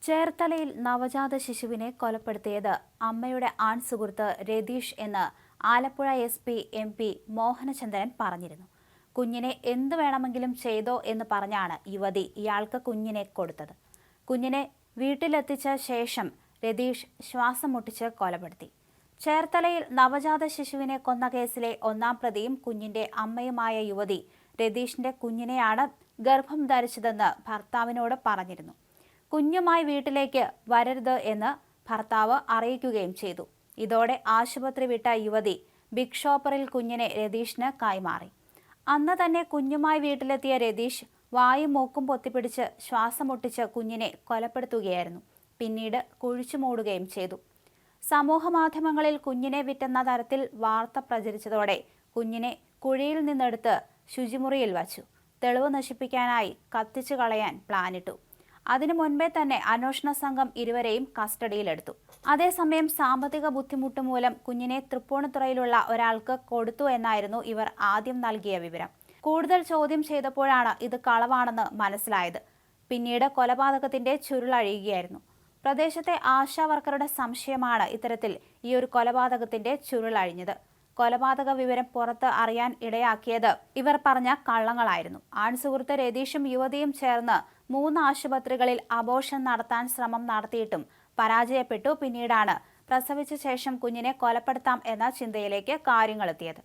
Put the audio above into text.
ചേർത്തലയിൽ നവജാത ശിശുവിനെ കൊലപ്പെടുത്തിയത് അമ്മയുടെ ആൺസുഹൃത്ത് രതീഷ് എന്ന് ആലപ്പുഴ SP MP മോഹനചന്ദ്രൻ പറഞ്ഞിരുന്നു. കുഞ്ഞിനെ എന്തു വേണമെങ്കിലും ചെയ്തോ എന്ന് പറഞ്ഞാണ് യുവതി ഇയാൾക്ക് കുഞ്ഞിനെ കൊടുത്തത്. കുഞ്ഞിനെ വീട്ടിലെത്തിച്ച ശേഷം രതീഷ് ശ്വാസം മുട്ടിച്ച് കൊലപ്പെടുത്തി. ചേർത്തലയിൽ നവജാത ശിശുവിനെ കൊന്ന കേസിലെ ഒന്നാം പ്രതിയും കുഞ്ഞിന്റെ അമ്മയുമായ യുവതി രതീഷിന്റെ കുഞ്ഞിനെയാണ് ഗർഭം ധരിച്ചതെന്ന് ഭർത്താവിനോട് പറഞ്ഞിരുന്നു. കുഞ്ഞുമായി വീട്ടിലേക്ക് വരരുത് എന്ന് ഭർത്താവ് അറിയിക്കുകയും ചെയ്തു. ഇതോടെ ആശുപത്രി വിട്ട യുവതി ബിഗ് ഷോപ്പറിൽ കുഞ്ഞിനെ രതീഷിന് കൈമാറി. അന്ന് തന്നെ കുഞ്ഞുമായി വീട്ടിലെത്തിയ രതീഷ് വായും മൂക്കും പൊത്തിപ്പിടിച്ച് ശ്വാസം മുട്ടിച്ച് കുഞ്ഞിനെ കൊലപ്പെടുത്തുകയായിരുന്നു. പിന്നീട് കുഴിച്ചു മൂടുകയും ചെയ്തു. സമൂഹ മാധ്യമങ്ങളിൽ കുഞ്ഞിനെ വിറ്റെന്ന തരത്തിൽ വാർത്ത പ്രചരിച്ചതോടെ കുഞ്ഞിനെ കുഴിയിൽ നിന്നെടുത്ത് ശുചിമുറിയിൽ വച്ചു. തെളിവ് നശിപ്പിക്കാനായി കത്തിച്ചു കളയാൻ പ്ലാനിട്ടു. അതിനു മുൻപേ തന്നെ അന്വേഷണ സംഘം ഇരുവരെയും കസ്റ്റഡിയിലെടുത്തു. അതേസമയം സാമ്പത്തിക ബുദ്ധിമുട്ട് മൂലം കുഞ്ഞിനെ തൃപ്പൂണിത്തുറയിലുള്ള ഒരാൾക്ക് കൊടുത്തു എന്നായിരുന്നു ഇവർ ആദ്യം നൽകിയ വിവരം. കൂടുതൽ ചോദ്യം ചെയ്തപ്പോഴാണ് ഇത് കളവാണെന്ന് മനസ്സിലായത്. പിന്നീട് കൊലപാതകത്തിന്റെ ചുരുളഴിയുകയായിരുന്നു. പ്രദേശത്തെ ആശാവർക്കറുടെ സംശയമാണ് ഇത്തരത്തിൽ ഈ ഒരു കൊലപാതകത്തിന്റെ ചുരുളഴിഞ്ഞത്. കൊലപാതക വിവരം പുറത്ത് അറിയാൻ ഇടയാക്കിയത് ഇവർ പറഞ്ഞ കള്ളങ്ങളായിരുന്നു. ആൺസുഹൃത്ത് രതീഷും യുവതിയും ചേർന്ന് 3 ആശുപത്രികളിൽ അബോർഷൻ നടത്താൻ ശ്രമം നടത്തിയിട്ടും പരാജയപ്പെട്ടു. പിന്നീടാണ് പ്രസവിച്ച ശേഷം കുഞ്ഞിനെ കൊലപ്പെടുത്താം എന്ന ചിന്തയിലേക്ക് കാര്യങ്ങളെത്തിയത്.